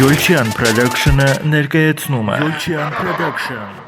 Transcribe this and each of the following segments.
Յոլչյան Production-ը ներկայացնում է Յոլչյան Production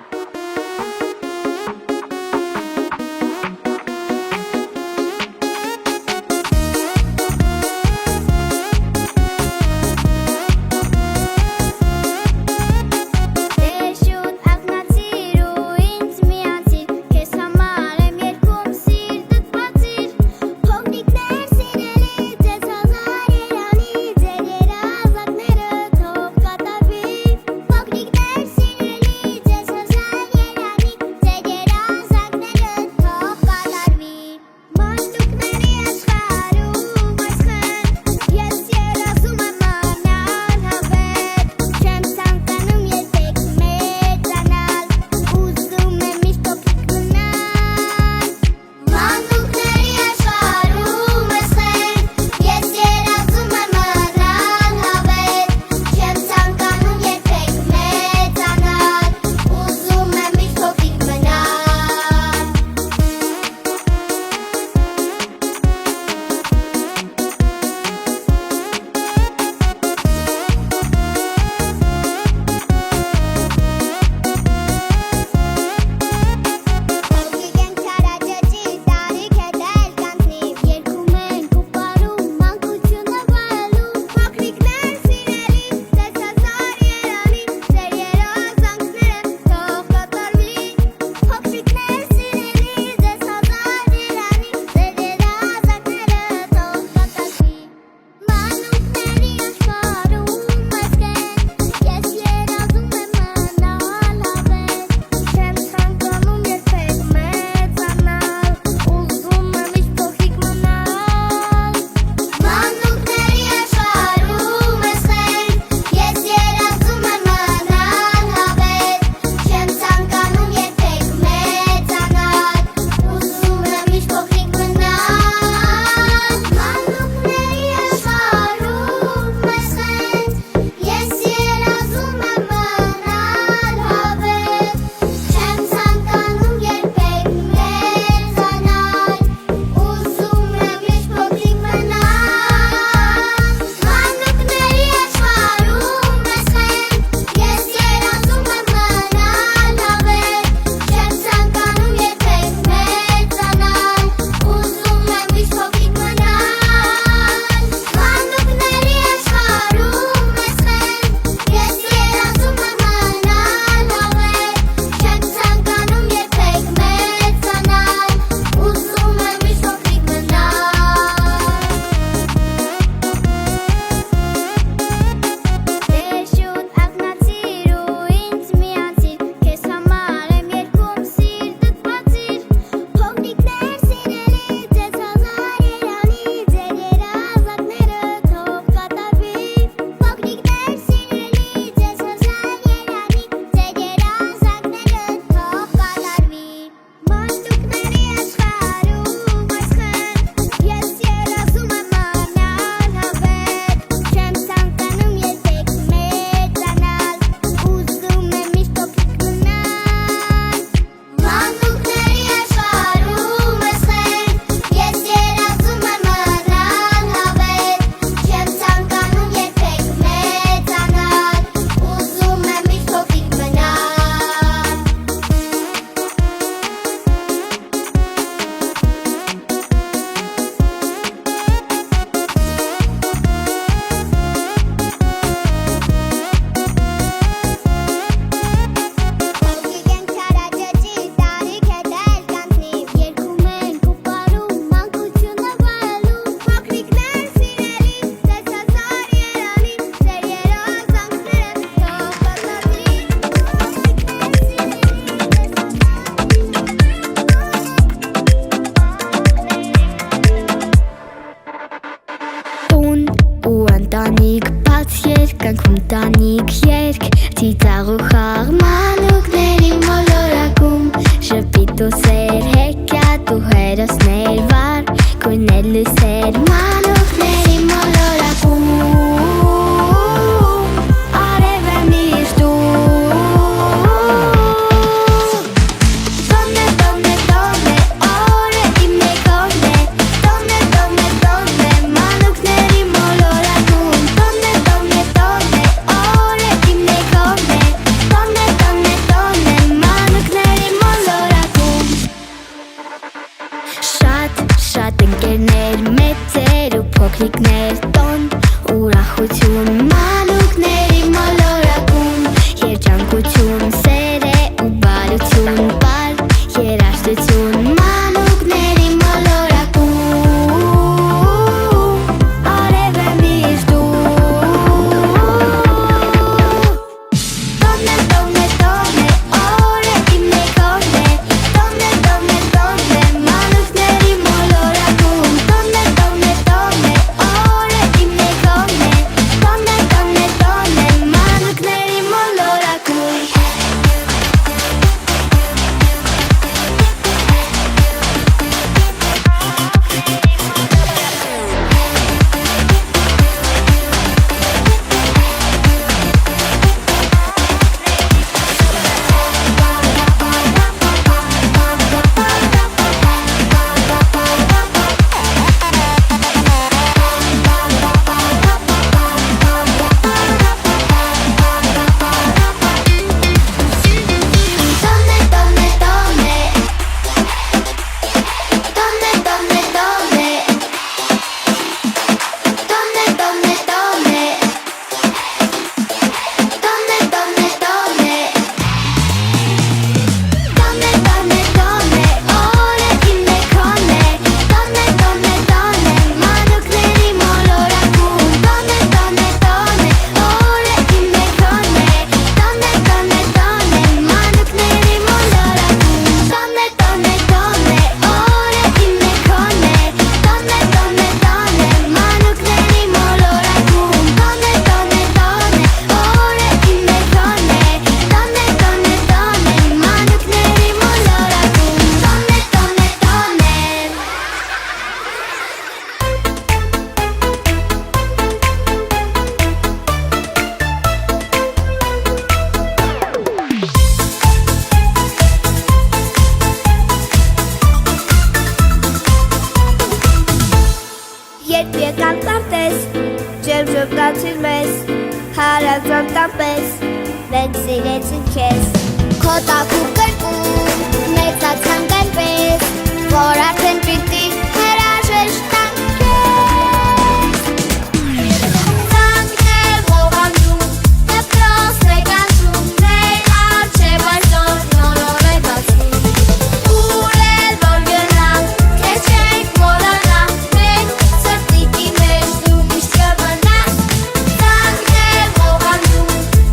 Հրազանտան պես մենք սիրեցին քեզ Քո տակու կրկում մեծացան կնպես Որ արդեն պիտի հրաժեշտ տանք քեզ Ծանքներ ողանդում դպրոցներ կանցում Մեր առջև այսօր նոր է բացվում Ուր էլ որ գնանք քեզ չենք մոռանա Մենք սրտիկի մեջ դու միշտ կմնաս Ծանքներ ողանդում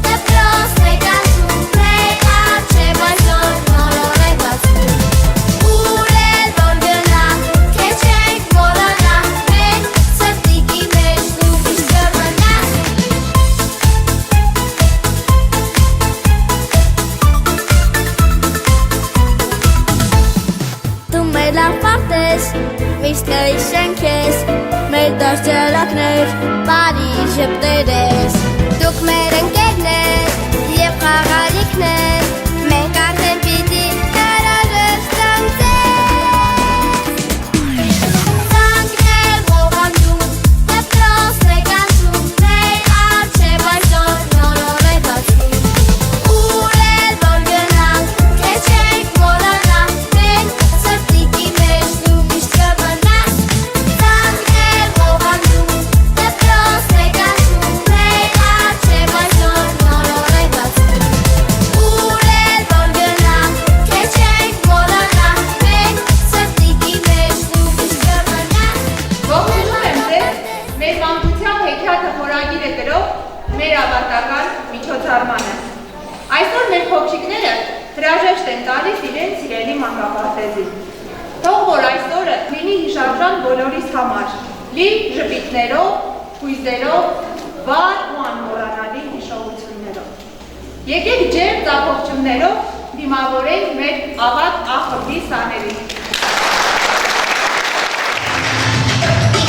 դպրոցներ կանցում Մեր առջև այսօր նոր է բացվում Ուր էլ որ գնանք քեզ չենք մոռանա Մենք սրտիկի մեջ դու միշտ կմնաս Դու մեր լամպարդ ես, միշտ կհիշենք քեզ Մեր դաշտերակներ, բարի ժպտեր ես Դուք մեր ընկերներ և խաղալիքներ Մենք արդեն պիտի հրաժեշտ տանք ձեզ Ծանքներ ողանդում, դպրոցներ կանցում Մեր առջև այսօր նոր է բացվում Ուր էլ որ գնանք քեզ չենք մոռանա Մենք սրտիկի մեջ դու միշտ կմնաս Ծանքներ ողանդում, դպրոցներ կանցում Մեր առջև այսօր նոր է բացվում Ուր էլ որ գնանք քեզ չենք մոռանա Մենք սրտիկի մեջ դու միշտ կմնաս Ողջունում եմ ձեզ, մեր մանկության հեքիաթը խորագիրը գրող մեր ավարտական միջոցառմանը։ Այսօր մեր փոքրիկները հրաժեշտ են տալիս իրենց սիրելի մանկապարտեզին։ Թող որ այսօրը լինի հիշարժան բոլորիս համար, լի ժպիտներով, հույզերով, վառ ու անմոռանալի հիշողություններով։ Եկեք ջերմ ծափողջույններով դիմավորենք մեր ավագ ախմբի սաներին։ Thank you.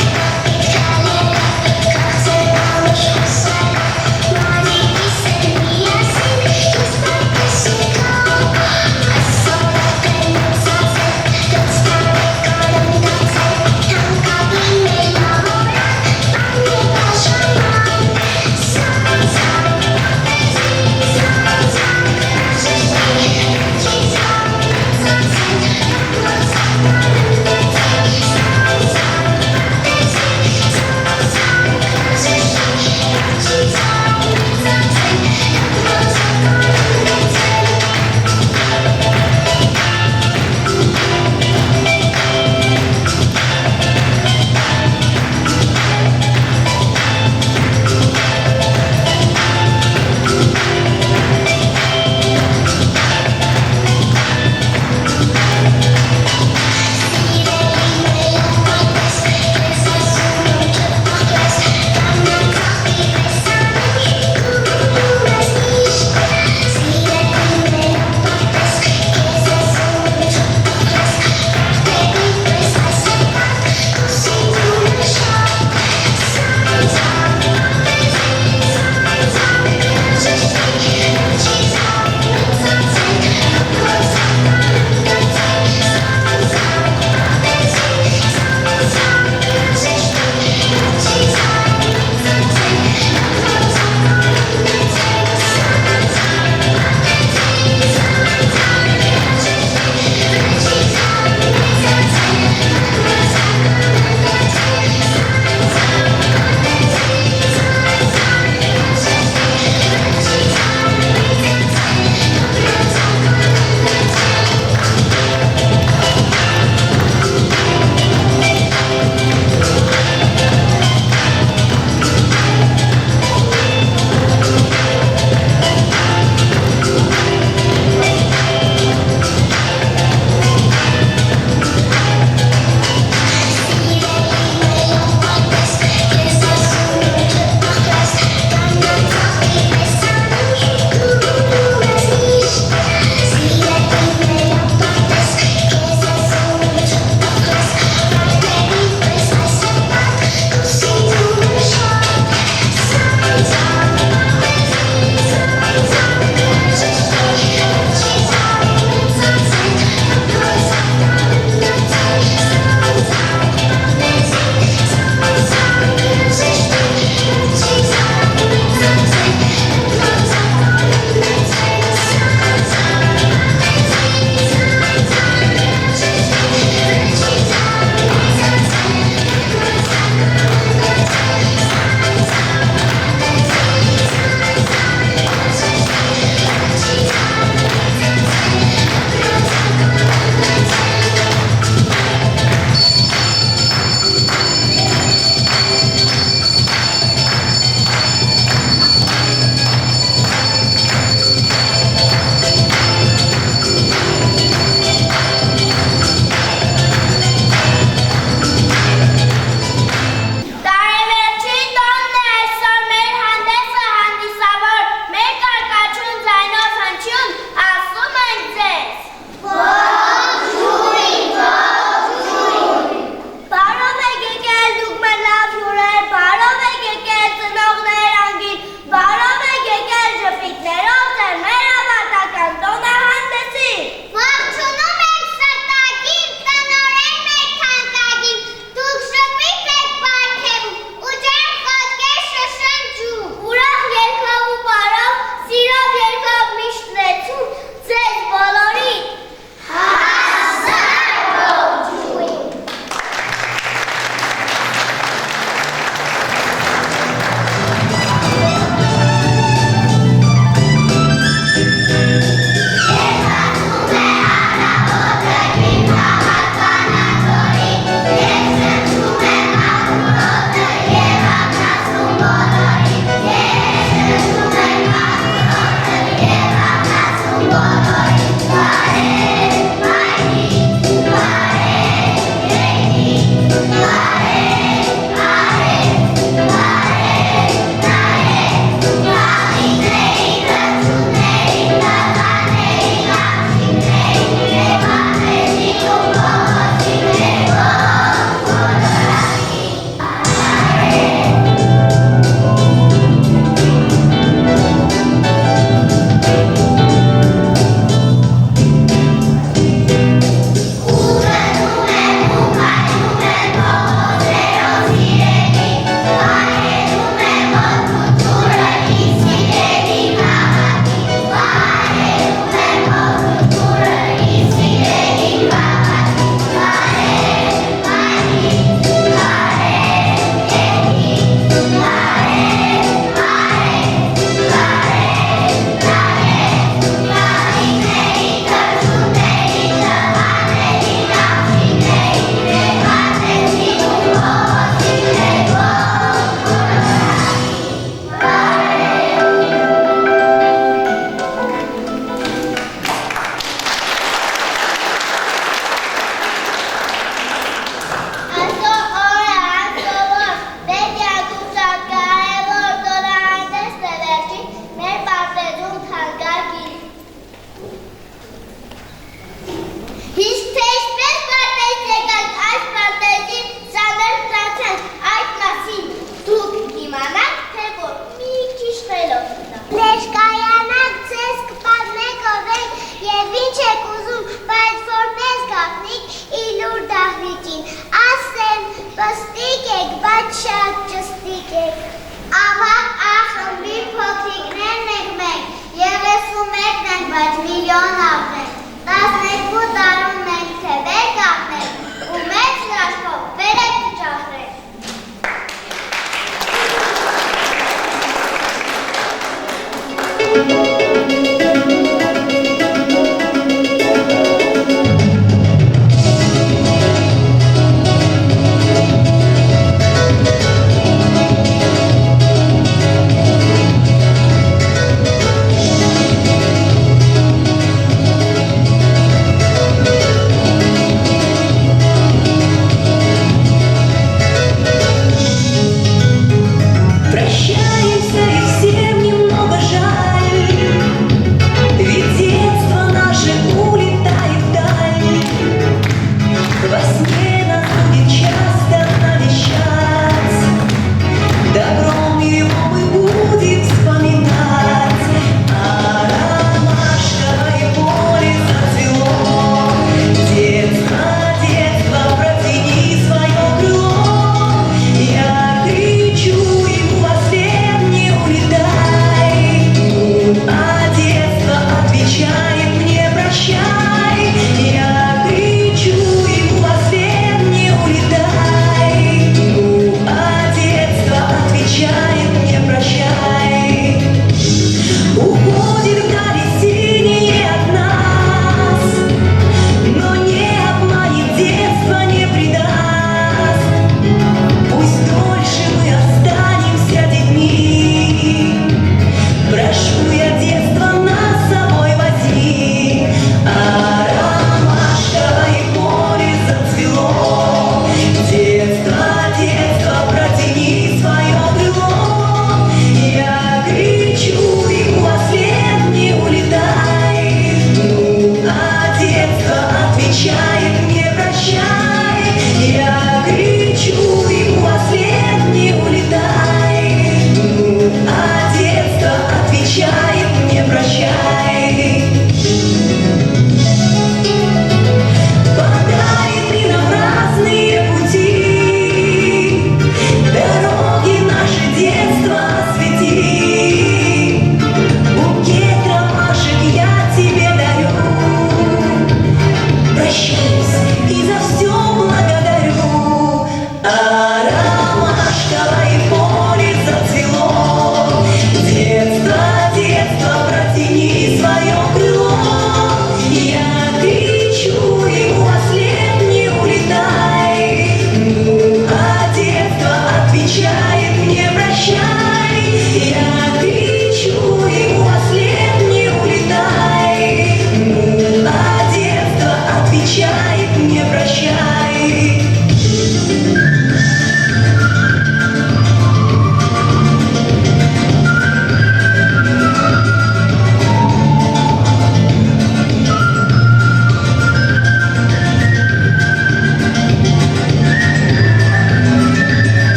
Прошу я детство.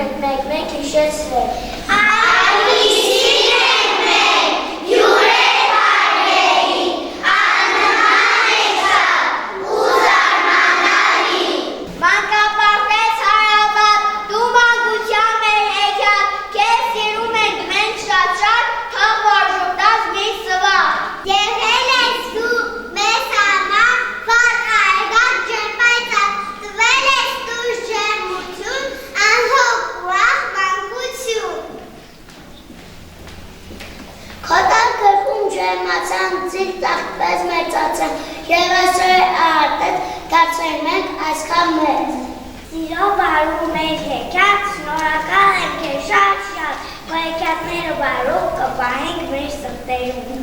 ենք մեկ-մեկ հիշեցրել։ Մանկապարտեզ հարավատ, դու մանկության մեր հեքիաթ, քեզ սիրում ենք մենք շատ-շատ, թող որ ժպտաս մի սվաղ։ Եղել ես դու մեզ համար, որ արեգակ ջրպայծակ, տվել ես դուրս ջերմություն, անհոգ ուրախ մանկություն։ Քոտան գրքում ջերմացան, ծիլ տախտվեց մեծացան, և այսօր արտետ դարձել մենք այսքան մեծ։ Սիրո բարու մեր հեքիաթ, շնորհակալ եմ քեզ շատ-շատ, որ հեքիաթները բարով կպահենք մեր սրտերում։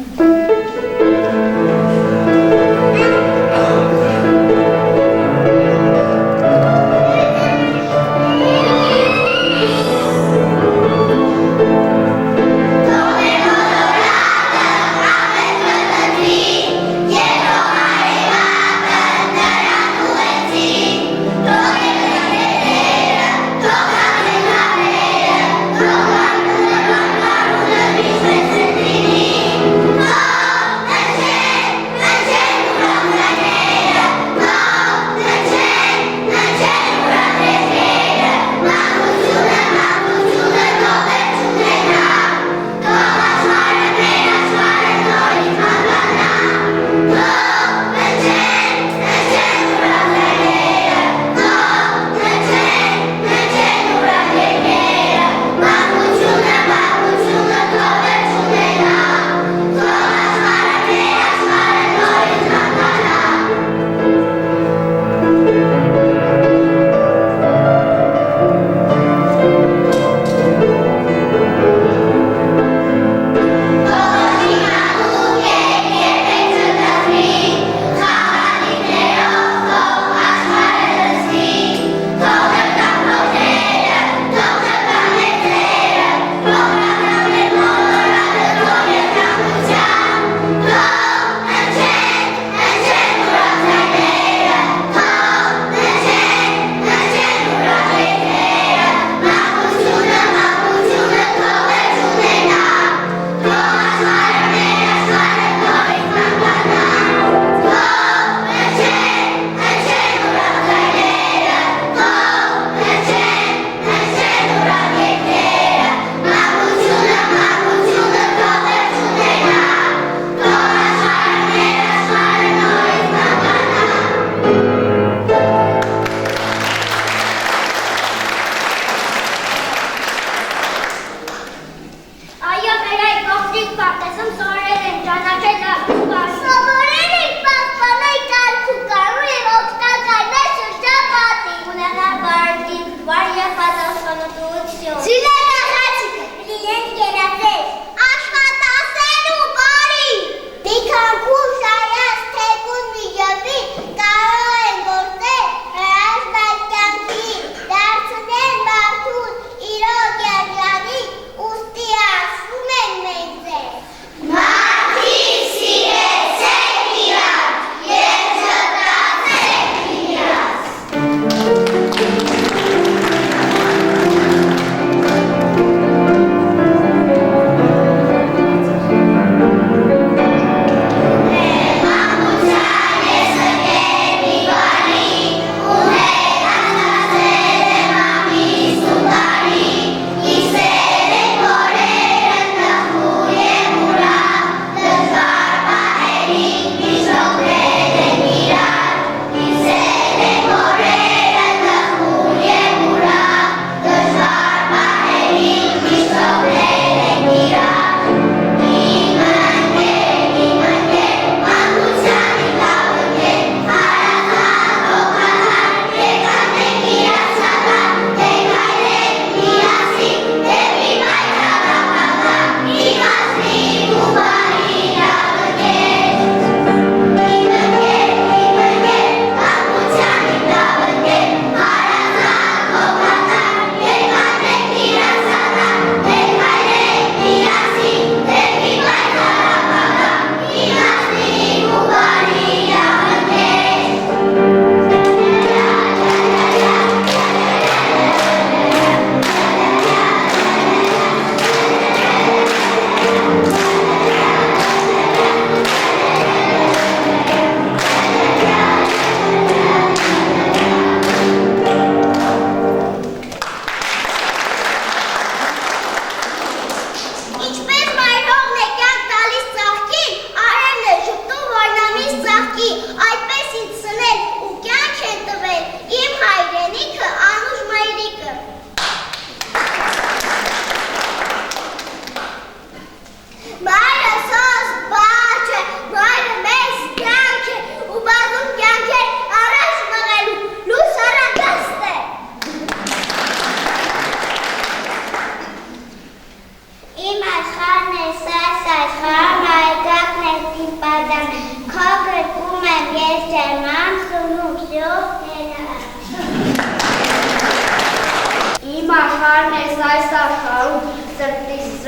Մարտի սիրո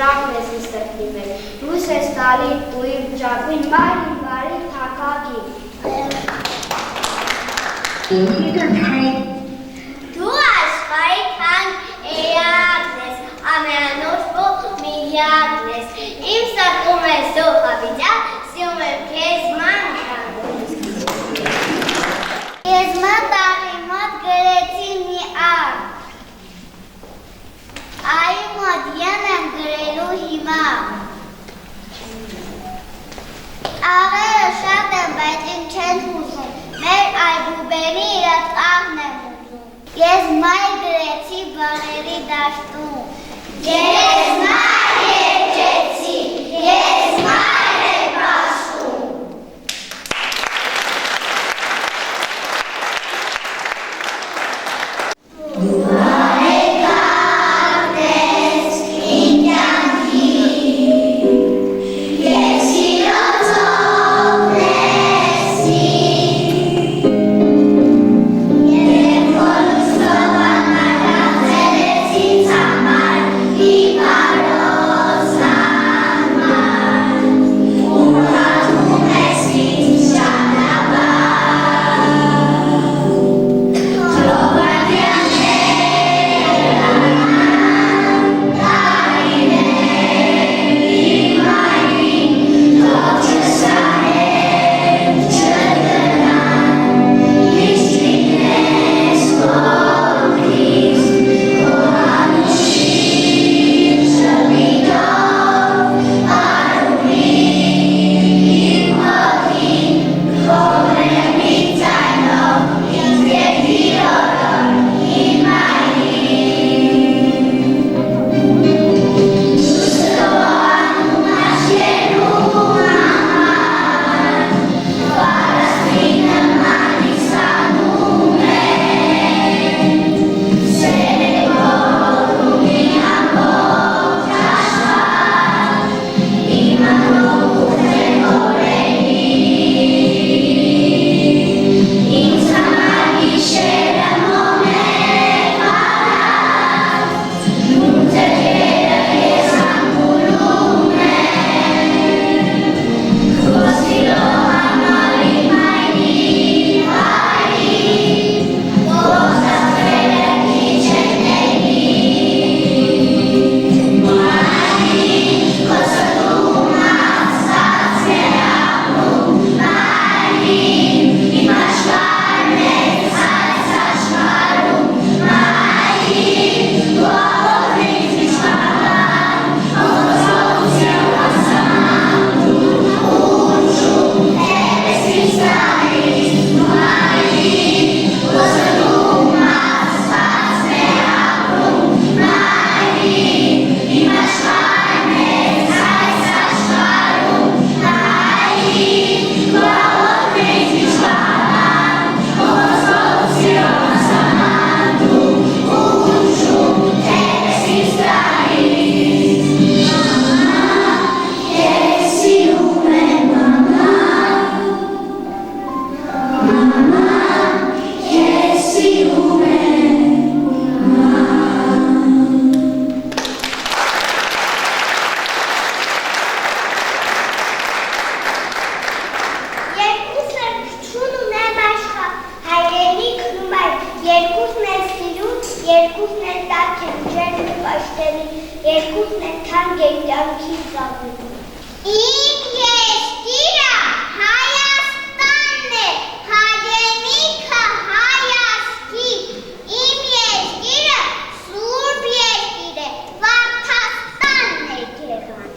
Յակնես ի սրտի մեջ, դուս ես տալի տուիմ ճապին, մարին բարի թակագի։ Դու աշխարի թանկ էյակն ես, ամենանոց ող միլյակն ես, իմ սրտում ես դու հավիճակ, սիում եմ կեզ ման կանգնես։ Կեզ ման տաղի մոտ գրեցի մի արդ, Այի մոտ յան եմ գրելու հիմա, Աղերը շատ եմ, բայց իմ չեն հուզում, մեր այբուբերի իրաց աղն եմ ուզում, Ես մայ գրեցի բաղերի դաշտում, Ես մայր երջեցի, ես մայր եմ բաշտում, երկուսն են թանկ են կյանքի զավենում։ Իմ երկիրը Հայաստանն է, հայրենիքը հայաստի, իմ երկիրը սուրբ երկիր է, Վարդաստանն է գեղան։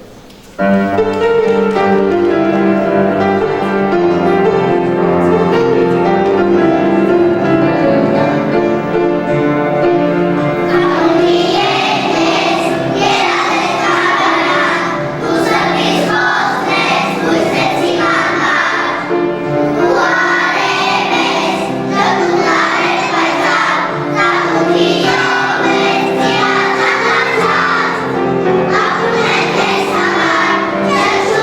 Yes.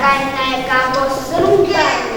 սակայն նաև որ սրում դառնա։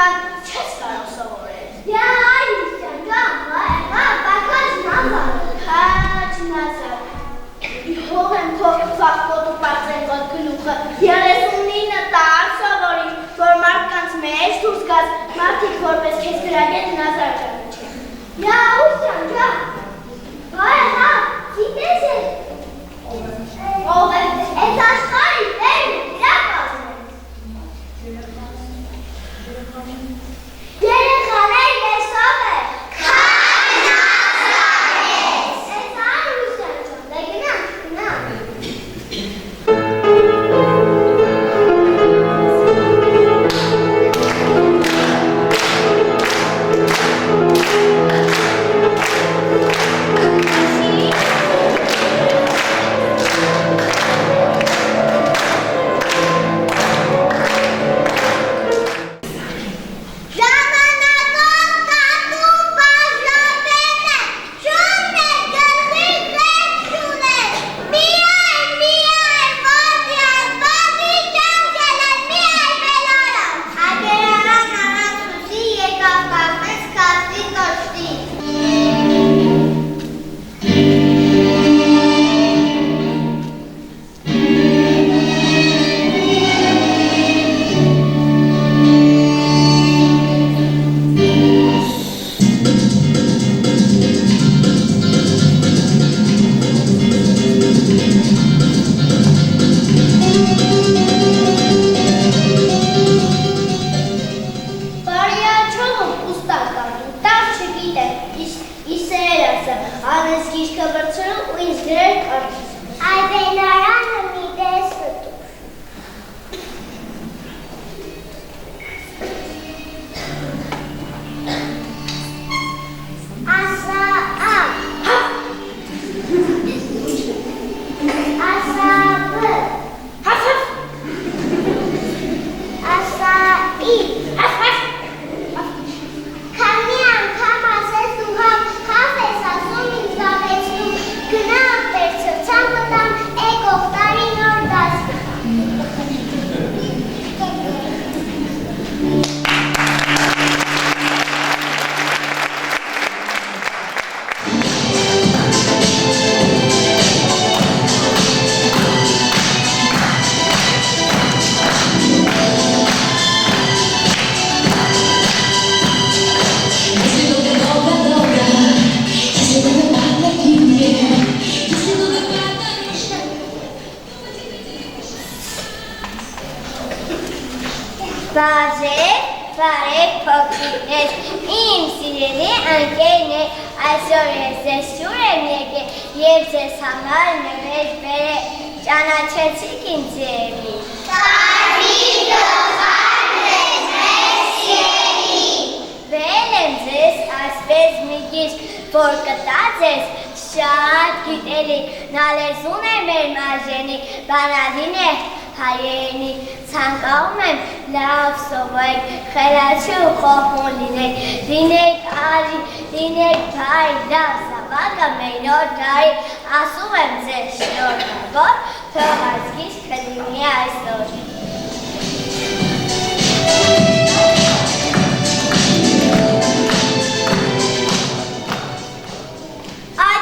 բան չես կարող սովորել։ Յա, Ուսյան ջան, բակաց նազար։ Քաչ նազար։ Հող եմ թող վախկոտու պարծեն ոտ գլուխը, 39 տար սովորի, որ մարդկանց մեջ դուրս գաց, մարդիկ որպես քեզ գրագետ նազար ճանաչեն։ Յա, Ուսյան ջան, հա, գիտես է։ Ով է, էս աշխարհի տերն է, իրա կազմել։ Երեխաներ եսով է։ Քանազարես։ Էս այն Ուսյան ջան, դե գնանք, գնանք։ Բարև փոքրիկներ, իմ սիրելի ընկերներ, այսօր ես ձեզ շուր եմ եկել և ձեզ համար նվեր բերել, ճանաչեցիք ինձ երևի։ Կարմիր գլխարկ մեզ սիրելի։ Բերել եմ ձեզ այսպես մի գիրք, որ կտա ձեզ շատ գիտելի, նա լեզուն է մեր մայրենի, բանալին է հայերենի, ցանկանում եմ լավ սովորեք, խելացի ու խոհուն լինեք, լինեք արի, լինեք բարի, լավ զավակը մեր օր դարի, ասում եմ ձեզ շնորհավոր, թող այս գիրքը լինի այսօր։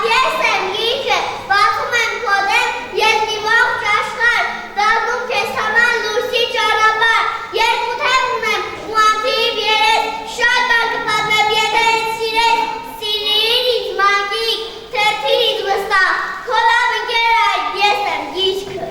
Ես եմ գիրքը, բացում եմ քոդեմ, ես մի ողջ աշխարհ, դառնում քեզ համար լույսի ճանապարհ, երկու թև ունեմ ու անթիվ երես, շատ բան կպատմեմ, եթե ինձ սիրես, սիրիր ինձ մանկիկ, թերթիր ինձ վստահ, քո լավ ընկեր այդ ես եմ գիրքը։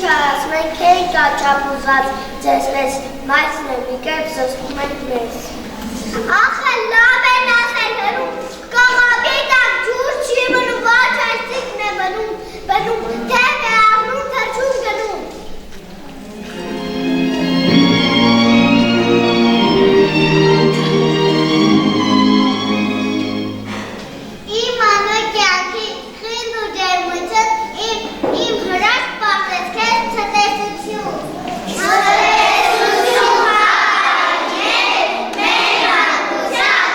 չարած, մենք էինք աչապուզած ձեզ մեզ, բայց մի կերպ զսպում ենք մեզ։ Ախը լավ են ասել հրում, կողապի տակ ջուր չի մնում, ոչ այսիկն է բնում, թե վերաղնում, թե չում գնում։ Իմ անոք յանքի խինդ ու ջերմություն, իմ հրաշ պարտեց կեզ չտեսություն։ Չտեսություն հարաներ, մեր հանգության,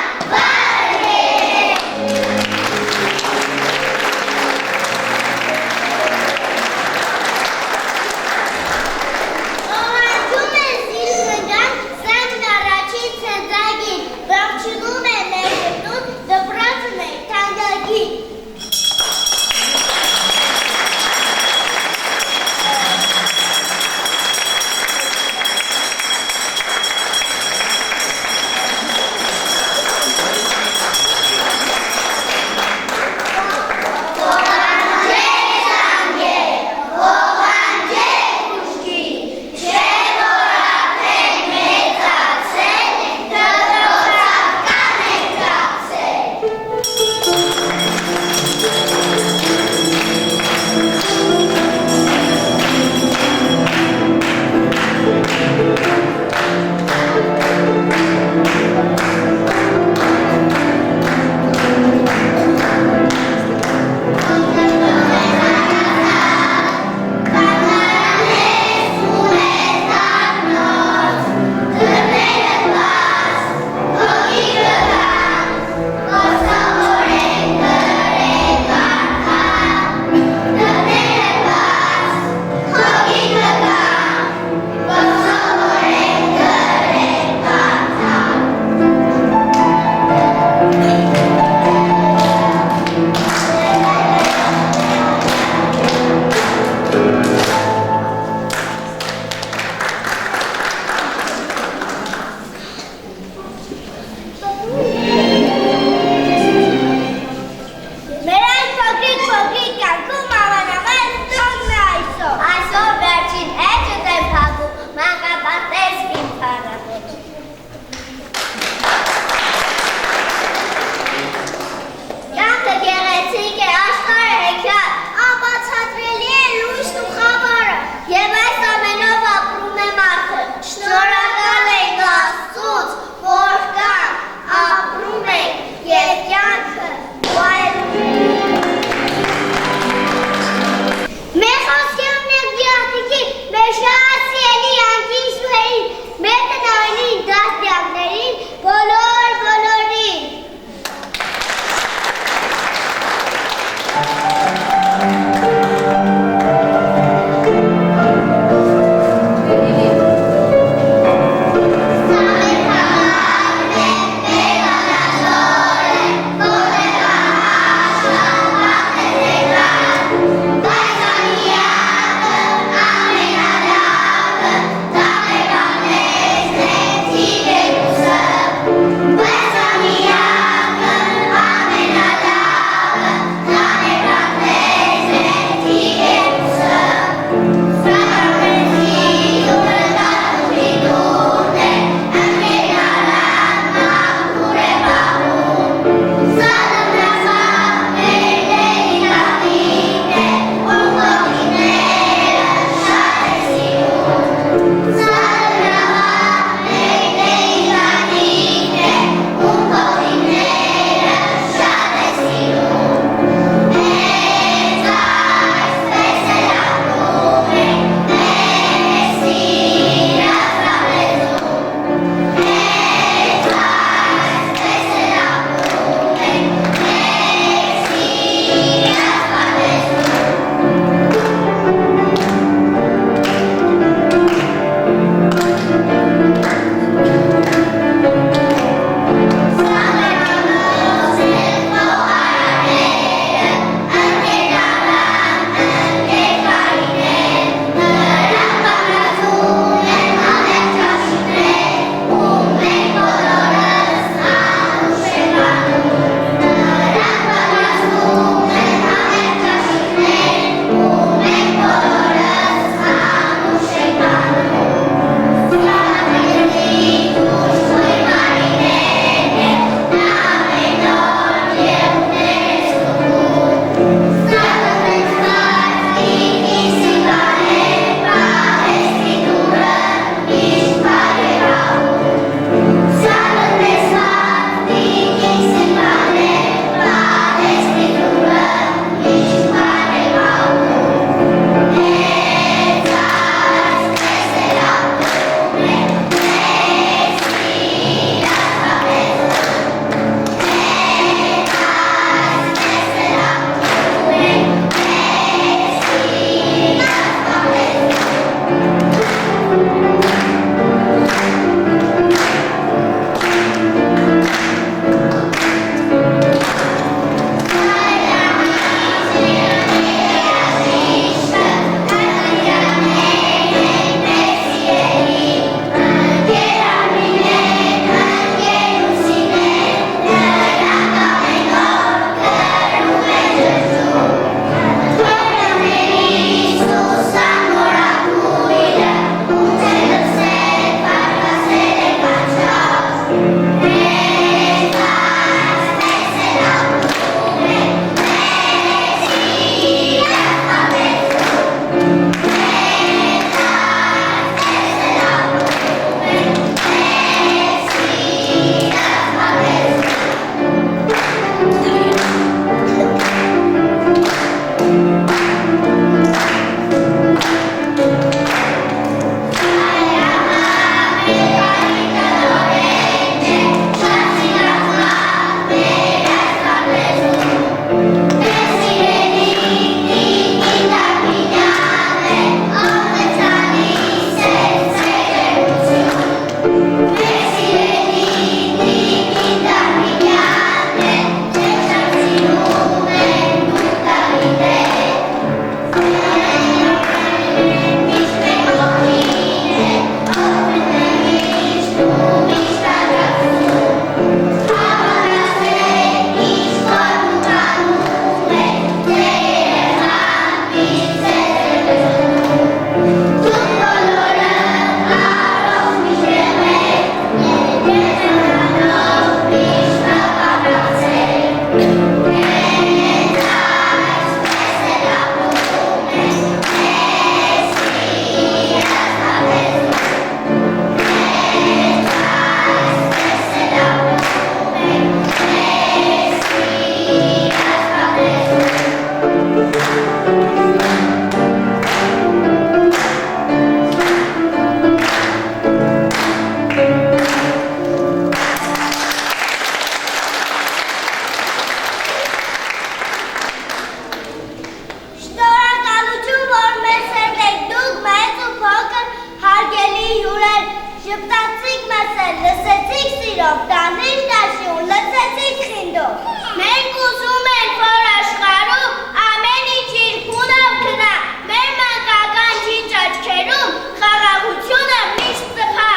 Շպտացիք մասել, լսեցիք սիրով, տանրիք տաշի ու լսեցիք խինդով։ Մենք ուզում ենք, որ աշխարհում ամեն ինչ իր քունով գնա, մեր մանկական ջինջ աչքերում խաղաղությունը միշտ ծփա։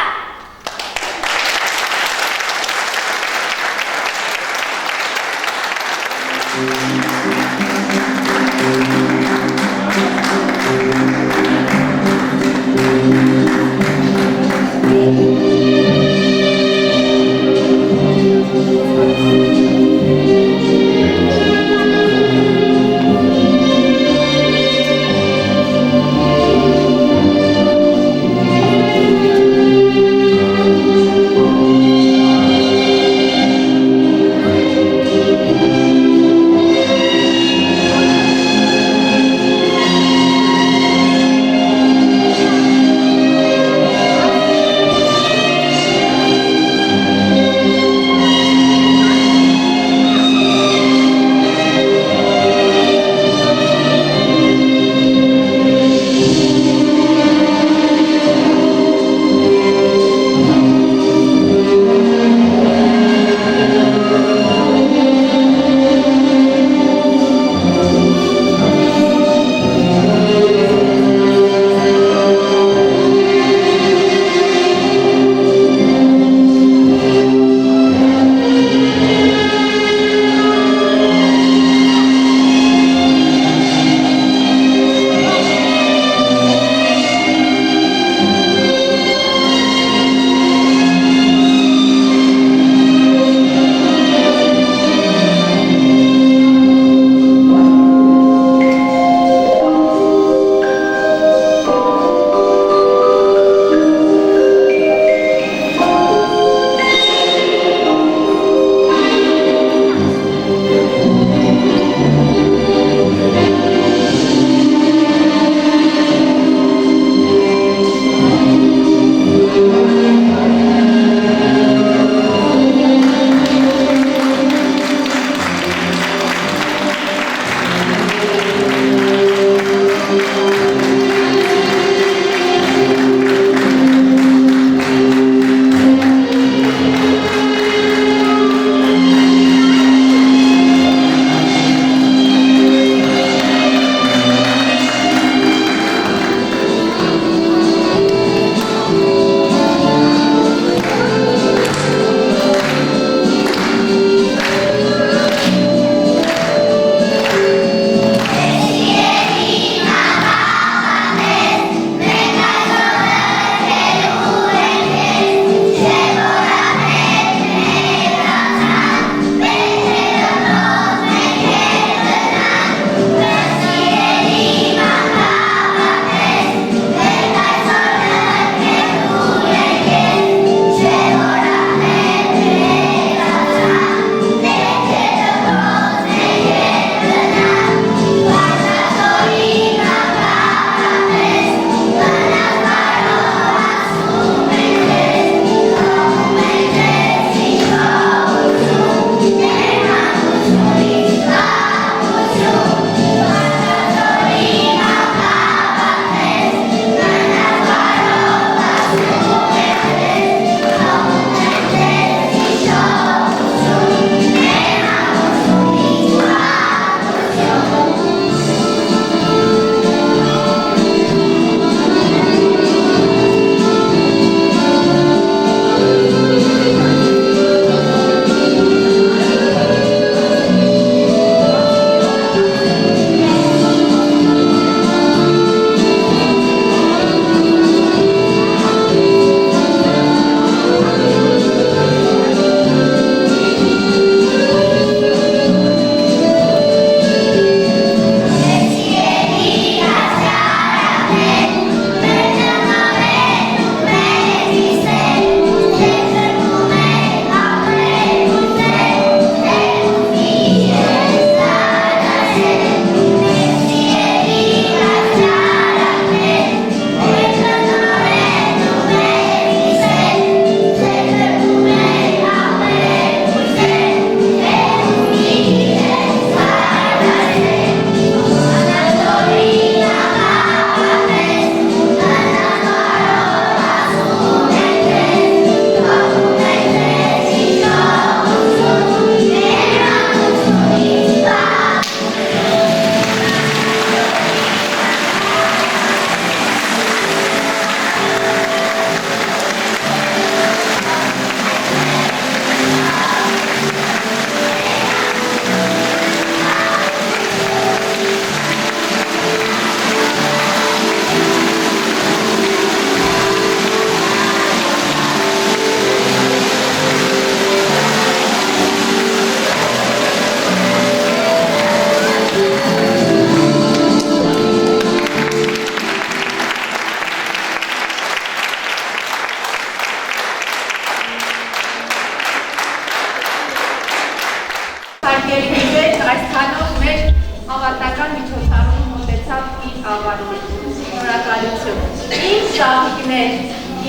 ավարտի։ Շնորհակալություն։ Իմ շահիկներ,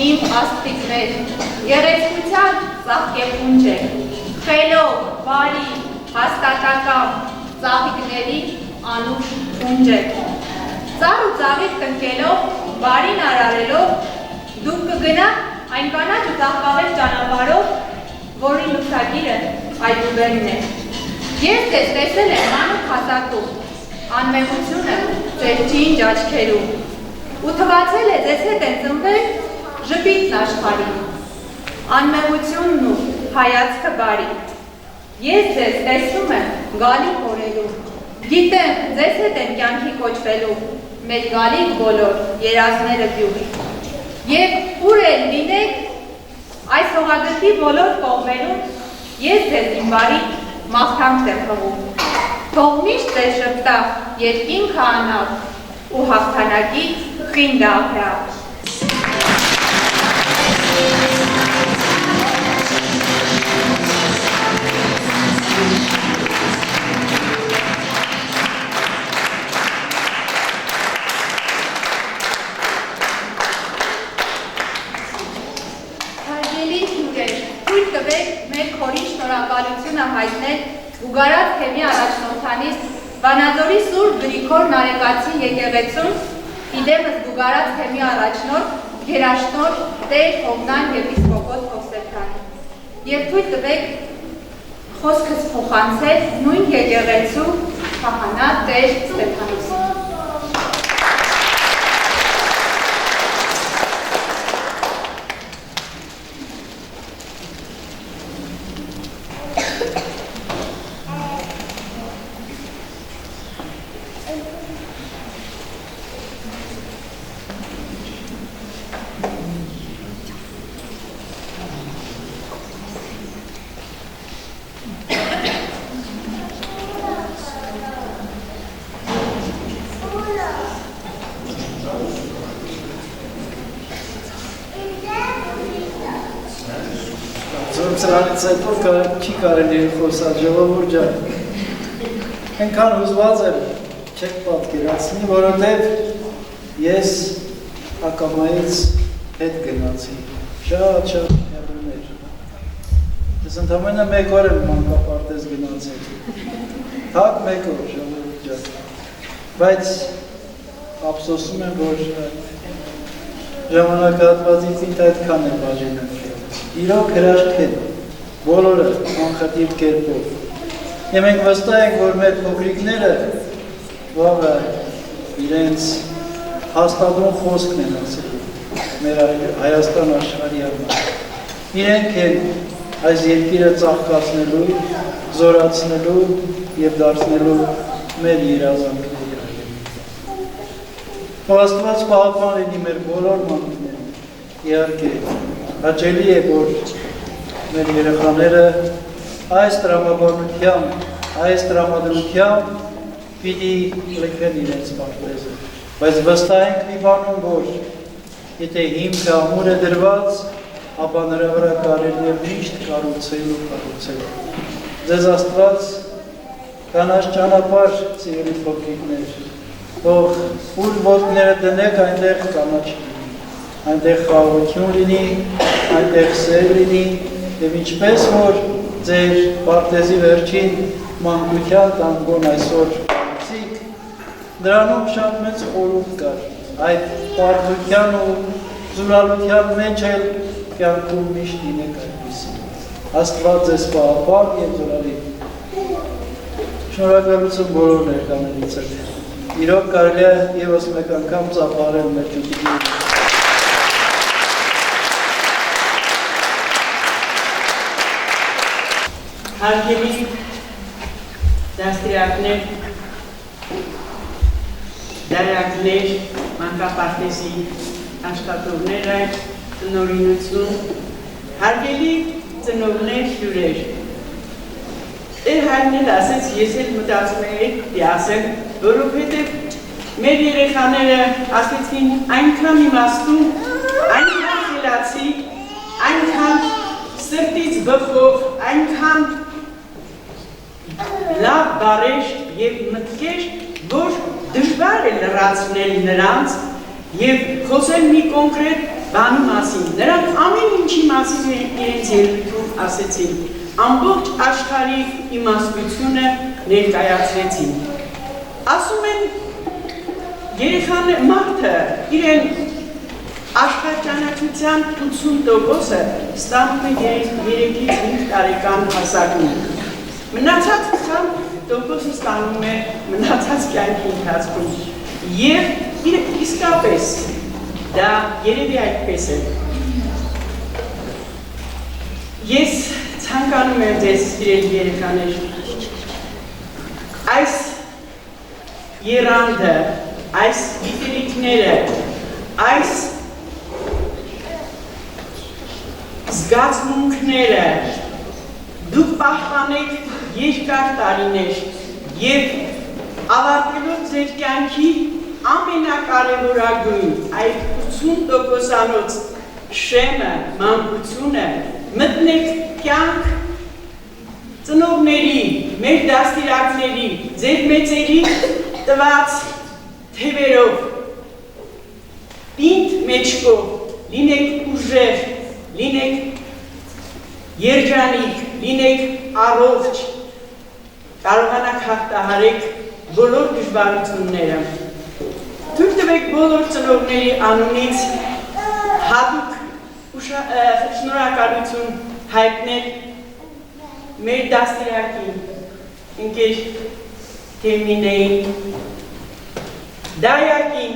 իմ աստղիկներ, գեղեցկության ծաղկեփունջ եք, խելոք, բարի, հաստատակամ, ծաղիկների անուշ փունջ եք։ Ծառ ու ծաղիկ տնկելով, բարին արարելով, դուք կգնաք այն կանաչ ու ծաղկավետ ճանապարհով, որի լուսագիրը այդ ուղերն է։ Ես ձեզ տեսել եմ մանուկ հասակում, անմեղությունը ձեր ջինջ աչքերում, ու թվացել է ձեզ հետ են ծնվել ժպիտն աշխարհի, անմեղությունն ու հայացքը բարի։ Ես ձեզ տեսնում եմ գալիք օրերում, գիտեմ ձեզ հետ են կյանքի կոչվելու, մեր գալիք բոլոր երազները գյուղի։ Եվ ուր էլ լինեք այս հողագծի բոլոր կողմերում, ես ձեզ իմ բարի մաղթանք եմ խմում։ Թող միշտ ձեզ շպտա երկինքը անավ ու հաղթանակի խինդ ափրավ։ Շնորհակալությունը հայտնել Ուգարած թեմի առաջնորդանից Վանաձորի Սուրբ Գրիգոր Նարեկացի եկեղեցուն, իդեմս Ուգարած թեմի առաջնորդ գերաշնորհ Տեր Հովնան եպիսկոպոս Հովսեփյանը։ Եվ թույլ տվեք խոսքս փոխանցել նույն եկեղեցու քահանա Տեր Ստեփանոսին։ Սրանից հետո չի կարելի խոսալ ժողովուրդ ջան։ Այնքան հուզված եմ, չեք պատկերացնի, որովհետև ես ակամայից հետ գնացի։ Շատ հեռուներ։ Ես ընդամենը մեկ օր եմ մանկապարտեզ գնացել։ Թակ մեկ օր ժողովուրդ ջան։ Բայց ափսոսում եմ, որ ժամանակահատվածից ինձ այդքան է բաժանել։ Իրոք հրաշք են, բոլորը անխտիր կերպով։ Եվ մենք վստահ ենք, որ մեր փոքրիկները վաղը իրենց հաստատուն խոսքն են ասելու մեր Հայաստան աշխարհի համար։ Իրենք են այս երկիրը ծաղկացնելու, զորացնելու և դարձնելու մեր երազանքների։ Աստված պահապան լինի մեր բոլոր մանկներին, իհարկե հաճելի է, որ մեր երեխաները այս տրամաբանությամբ, այս տրամադրությամբ պիտի լքեն իրենց պարտեզը։ Բայց վստահ ենք մի բանում, որ եթե հիմքը ամուր է դրված, ապա նրա վրա կարելի է միշտ կառուցել։ Ձեզ Աստված կանաչ ճանապարհ, սիրելի փոքրիկներ, թող ուր ոտքները դնեք, այնտեղ կանաչ այնտեղ խաղաղություն լինի, այնտեղ սեր լինի, և ինչպես որ ձեր պարտեզի վերջին մանկության տանգոն այսօր պարուցիկ, դրանում շատ մեծ խորհուրդ կար, այդ պարտության ու զուրալության մեջ էլ կյանքում միշտ լինեք այդպիսին։ Աստված ձեզ պահապան և զորալի։ Շնորհակալություն բոլոր ներկաներից է։ Իրոք կարելի է ևս մեկ անգամ ծափարել մեր ջուկիների։ Հարգելի դաստիարակներ, դարակներ, մանկապարտեզի աշխատողները, տնօրինություն, հարգելի ծնողներ, հյուրեր։ Տեր Հայրն էլ ասեց, ես էլ մտածում եմ ասեմ, որովհետև մեր երեխաները ասեցին այնքան իմաստուն, այնքան խելացի, այնքան սրտից բխող, այնքան լավ բարեշտ և մտքեր, որ դժվար է լրացնել նրանց եւ խոսել մի կոնկրետ բանի մասին։ Նրանք ամեն ինչի մասին իրենց ելույթում ասեցին, ամբողջ աշխարհի իմաստությունը ներկայացրեցին։ Ասում են երեխան մարդը իրեն աշխարհճանաչության 80%-ը ստանում է 3-ից 5 տարեկան հասակում։ Մնացած 20%-ը ստանում է մնացած կյանքի ընթացքում։ Եվ իսկապես դա երևի այդպես է։ Ես ցանկանում եմ ձեզ սիրելի երեխաներ, այս երանդը, այս գիտելիքները, այս զգացմունքները դուք պահպանեք երկար տարիներ եւ ավարտելով ձեր կյանքի ամենակարևորագույն այդ 80%-անոց շեմը, մանկությունը մտնեք կյանք ծնողների, մեր դաստիարակների, ձեր մեծերի տված թևերով, պինդ մեջքով, լինեք ուժեղ, լինեք երջանիկ, լինեք առողջ, կարողանաք հաղթահարեք բոլոր դժվարությունները։ Թույլ տվեք բոլոր ծնողների անունից հատուկ շնորհակալություն հայտնել մեր դաստիարակին, ընկեր Թեմինեին, դայակին,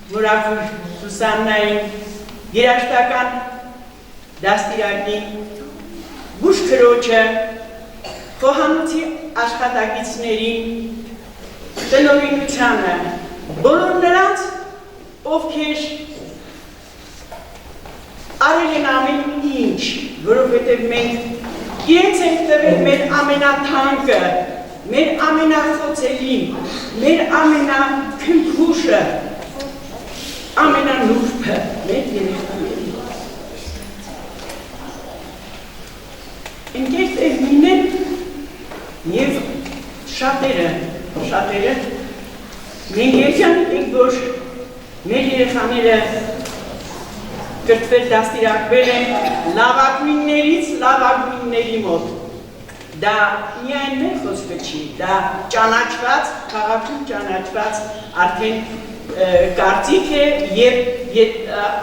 Մուրաքուր Սուսաննային, երաշտական դաստիարակին, բուժքրոջը, խոհանոցի աշխատակիցներին, տնօրինությանը, բոլոր նրանց, ովքեր արել են ամեն ինչ, որովհետև մենք իրենց ենք տվել մեր ամենաթանկը, մեր ամենախոցելին, մեր ամենաքնքուշը, ամենանուրբը, մեր երեխաներին։ Ընկեր Տերմինեն և շատերը, մենք երջանիկ ենք, որ մեր երեխաները կրթվել դաստիարակվել են լավագույններից լավագույնների մոտ։ Դա միայն մեր խոսքը չի, դա ճանաչված, քաղաքում ճանաչված արդեն կարծիք է և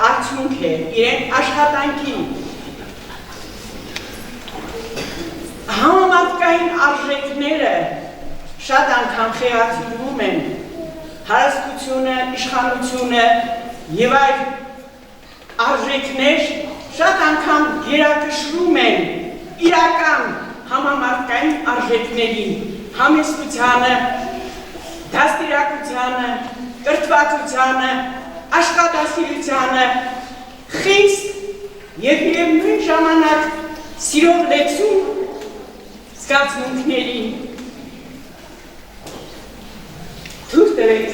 արդյունք է իրեն աշխատանքի։ Համամարտկային արժեքները շատ անգամ խեղաթյուրվում են, հարստությունը, իշխանությունը և այլ արժեքներ շատ անգամ գերակշռում են իրական համամարտկային արժեքներին, համեստությանը, դաստիարակությանը, կրթվածությանը, աշխատասիրությանը, խիստ և միևնույն ժամանակ սիրով լեցուն զգացմունքներին։ Թույլ տվեք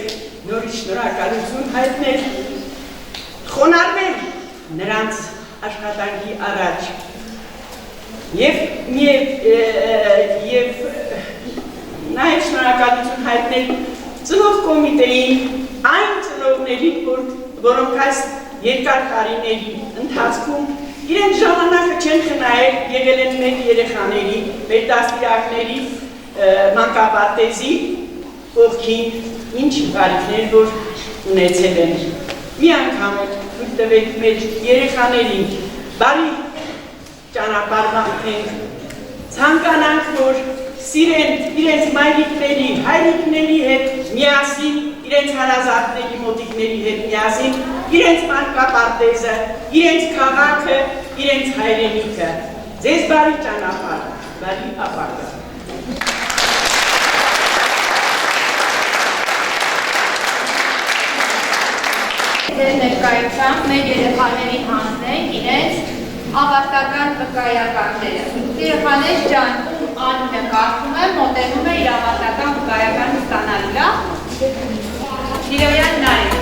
նորից շնորհակալություն հայտնել, խոնարհվել նրանց աշխատանքի առաջ և նաև շնորհակալություն հայտնել ծնող կոմիտեին, այն ծնողներին, որոնք այս երկար տարիների ընթացքում իրենց ժամանակը չեն խնայել, եղել են մեր երեխաների, մեր դաստիարակների մանկապարտեզի կողքին, ինչ բարիքներ, որ ունեցել են։ Մի անգամ թույլ տվեք մեր երեխաներին բարի ճանապարհ մաղթենք, ցանկանանք, որ սիրեն իրենց մայրիկների, հայրիկների հետ միասին, իրենց հարազատների, մոտիկների հետ միասին, իրենց մանկապարտեզը, իրենց քաղաքը, իրենց հայրենիքը։ Ձեզ բարի ճանապարհ, բարի ապագա։ Ձեր ներկայությամբ մեր երեխաներին հանձնենք իրենց ավարտական վկայականները։ Երեխաներ ջան, անունը կարդում եմ, մոտենում է իր ավարտական վկայականը ստանալու, լավ։ Լիլոյան Նարեկ։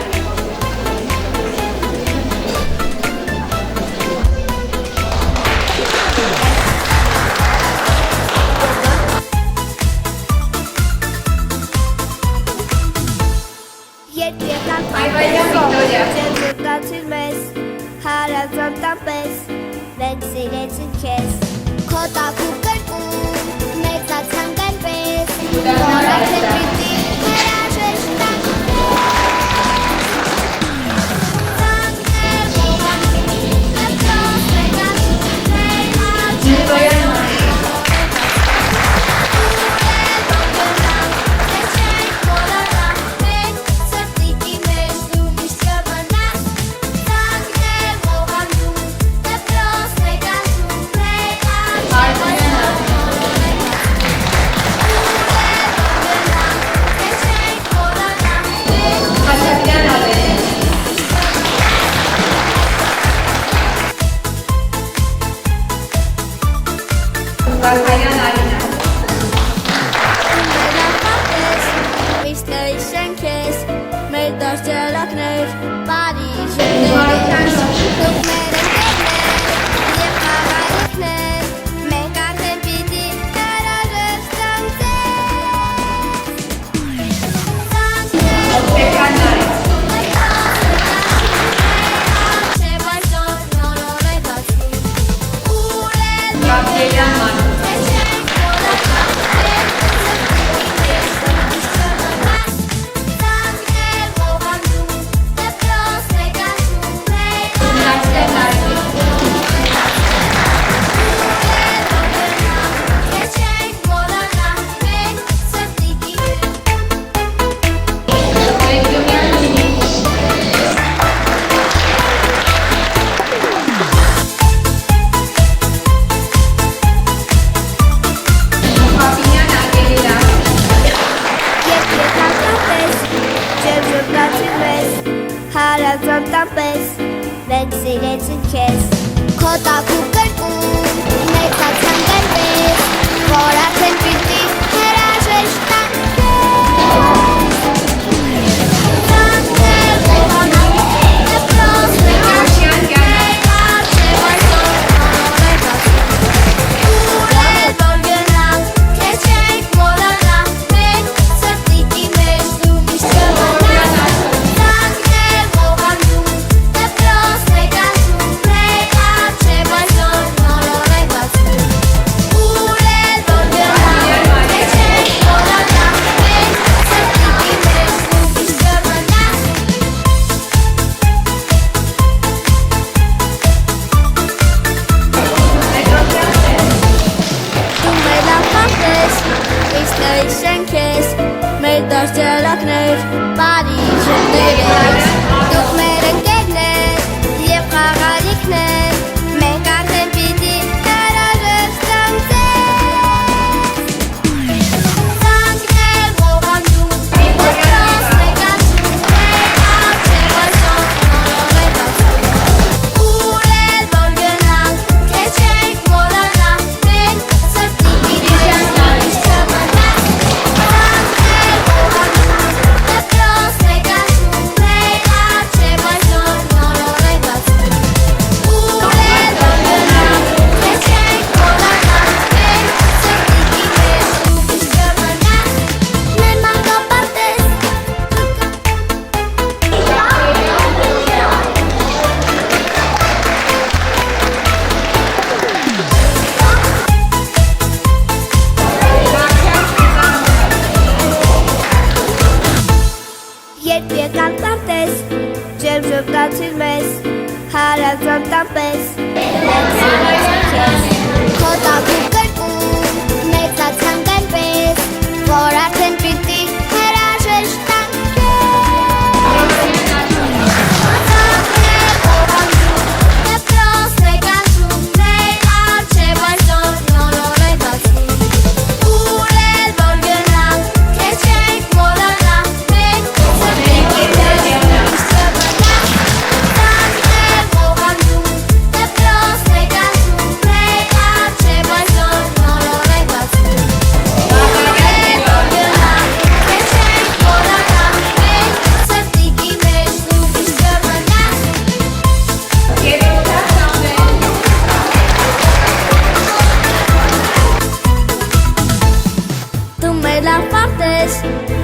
Նատալիա։ Ջերմուկացիր մեզ, հարազատ տապես, մենք սիրեցին քեզ։ Քո տակու կրկում, մեծացան կերպես, որ արդեն պիտի հրաժեշտ տանք։ Զարքարյան Արինա։ Մեր դաշտելակներ, բարի Մարության ժողովուրդ, դուք մեր ընկերներ և խաղալիքներ, մենք արդեն պիտի հրաժեշտ տանք ձեզ։ Պետրան Նարեկ։ Գաբրիելյան Մանուկ։ Նարսեն Նարեկ։ Բեկյումյան Ջինի։ Պապինյան Անգելիլա։ Հարազատ տապես, մենք սիրեցին քեզ։ Քո տակու կրկում, մեծացան կերպես, որ արդեն պիտի հրաժեշտ տանք Գարշյան Գյանը։ Դաշտելակներ, բարի ժողովուրդ, դուք մեր ընկերներ և խաղալիքներ, մենք արդեն պիտի հրաժեշտ տանք Երբ եկան տարտես, ջերմ ժպտացիր մեզ, հարազատ տապես, մենք սիրեցին քեզ։ Քո տակու կրկում, մեծացան կերպես, որ արդեն պիտի հրաժեշտ տանք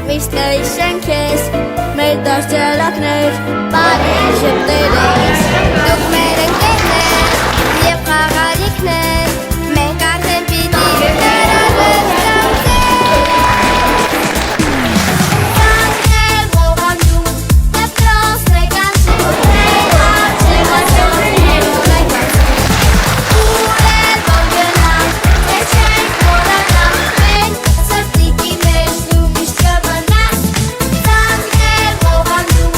Միշտ կհիշենք քեզ, մեր դաշտելակներ, բարի շպտերես Դուք մեր ընկերներ և խաղալիքներ Մենք արդեն պիտի հրաժեշտ Ծանքեր ողանջում, դեպրոսներ կանչում Մեր արջև այսօր ներունեք Ուր էլ որ գնանք, թե չենք մոռանանք Մենք սրտիկի մեջ դու միշտ կմնաս Ծանքեր ողանջում,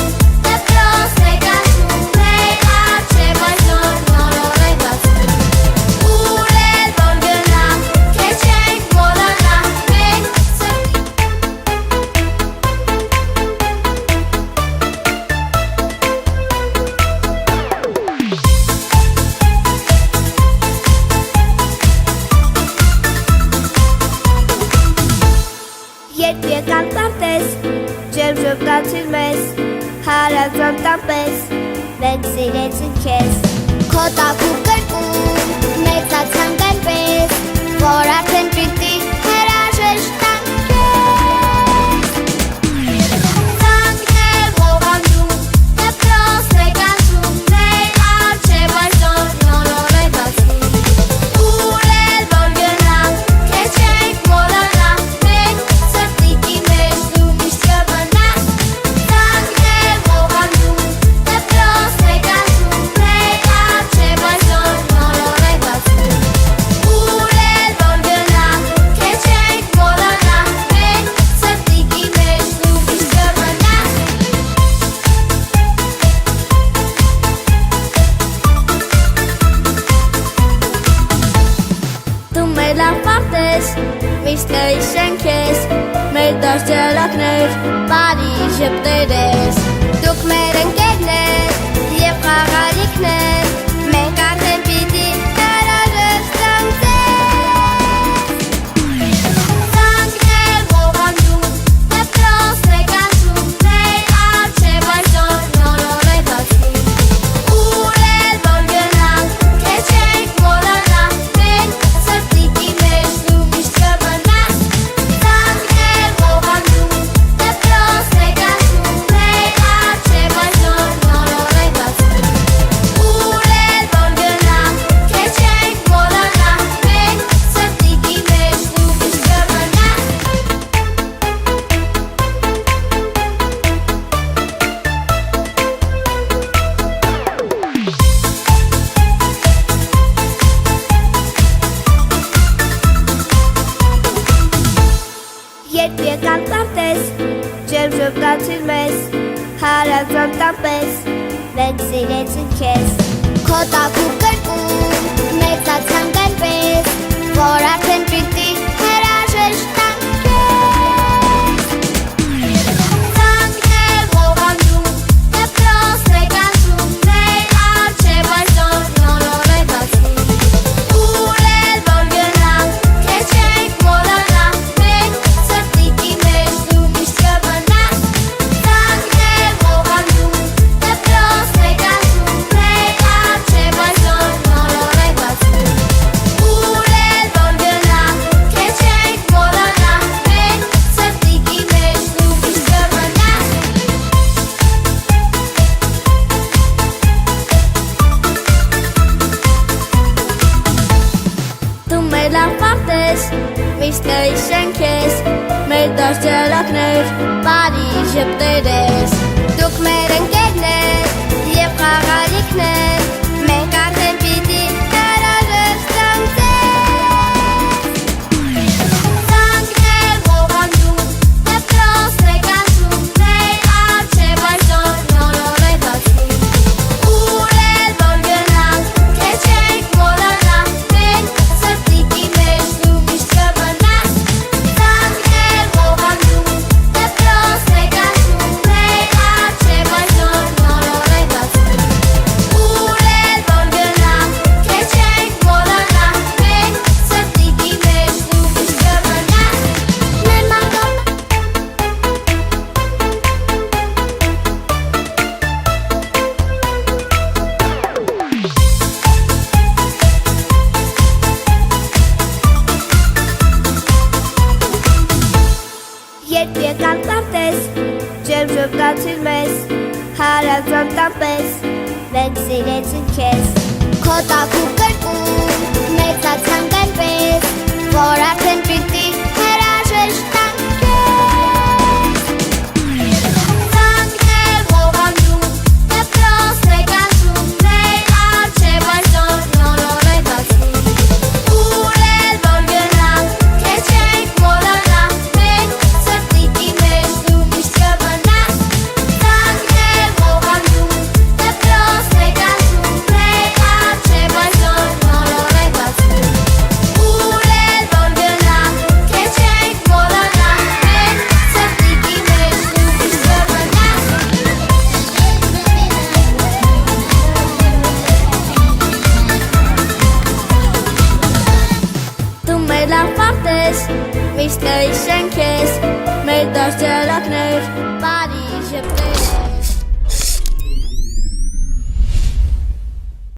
դեպրոսներ կանչում Մեր արջև այսօր նորորեք ասում Ուր էլ որ գնանք, թե չենք մոռանանք Մենք սրտիկի Երբ եկան տարտես, ջերմ ժպտացիր մեզ Հարազատ տամպես, մենք սիրեցին քեզ Քո տակու կրկում, մեծացանք այնպես Որ արդեն պիտի հրաժեշտ տանք քեզ Ծանքեր ողանջում, դեպրոսներ կանչում Մեր արջև այսօր նորորեք ասում Ուր էլ որ գնանք, թե չենք մոռանանք Մենք սրտիկի մեջ դու միշտ կմնաս Ծանքեր ողանջում, դեպրոսներ կանչում Մեր արջև այսօր նորորեք ասում Ուր էլ որ գնանք, թե չենք մոռանանք Մենք սրտիկի մեջ դու միշտ կմնաս Դու մեր լավ պարտես, միշտ կհիշենք քեզ Մեր դաշտերակներ, բարի ժպտերես Դուք մեր ընկերներ և խաղալիքներ Մենք արդեն պիտի հրաժեշտ տանք Ծանքեր ողանջում, դեպրոսներ կանչում Մեր արջև այսօր նորորեք ասում Ուր էլ որ գնանք, թե չենք մոռանանք Մենք սրտիկի մեջ դու միշտ կմնաս Ծանքեր ողանջում, դեպրոսներ կանչում Մեր արջև այսօր նորորեք ասում Ուր էլ որ գնանք, թե չենք մոռանանք Մենք սրտիկի մեջ դու միշտ կմնաս Երբ եկան տարտես, ջերմ ժպտացիր մեզ Հարազատ տամպես, մենք սիրեցին քեզ Քո տակու կրկում, մեծացանք այնպես Որ արդեն պիտի հրաժեշտ տանք քեզ Ծանքեր ողանջում, դեպրոսներ կանչում Մեր արջև այսօր նորորեք ասում Ուր էլ որ գնանք, թե չենք մոռանանք Մենք սրտիկի մեջ դու միշտ կմնաս Ծանքեր ողանջում, դեպրոսներ կանչում Մեր արջև այսօր նորորեք ասում Ուր էլ որ գնանք, թե չենք մոռանանք Մենք սրտիկի մեջ դու միշտ կմնաս Դու մեր լավ պարտես, միշտ կհիշենք քեզ Մեր դաշտերակներ, բարի ժպտերես Դուք մեր ընկերներ և խաղալիքներ Մենք արդեն պիտի հրաժեշտ տանք Ծանքեր ողանջում, դեպրոսներ կանչում Մեր արջև այսօր նորորեք ասում Ուր էլ որ գնանք, թե չենք մոռանանք Մենք սրտիկի մեջ դու միշտ կմնաս Ծանքեր ողանջում, դեպրոսներ կանչում Մեր արջև այսօր նորորեք ասում Ուր էլ որ գնանք, թե չենք մոռանանք Մենք սրտիկի մեջ դու միշտ կմնաս Մեր մանգոն Երբ եկան տարտես, ջերմ ժպտացիր մեզ հարազատ տապես մեծ սիրեցին քեզ Քո տակու կրկում մեծացան կերպես որ արդեն պիտի հրաժեշտ տան քեզ Ծանքներ ողանջում դպրոցներ կանչում մեր առջև այսօր նոր է բացում Ուր էլ որ գնանք քեզ չենք մոռանա մենք սրտիկի մեջ դու միշտ կմնաս Ծանքներ ողանջում դպրոցներ կանչում մեր առջև այսօր նոր է բացում Ուր էլ որ գնանք քեզ չենք մոռանա մենք սրտիկի մեջ դու միշտ կմնաս Դու մեր լավ պարտես, միշտ կհիշենք քեզ, մեր դաշտերակներ, բարի ժպտեր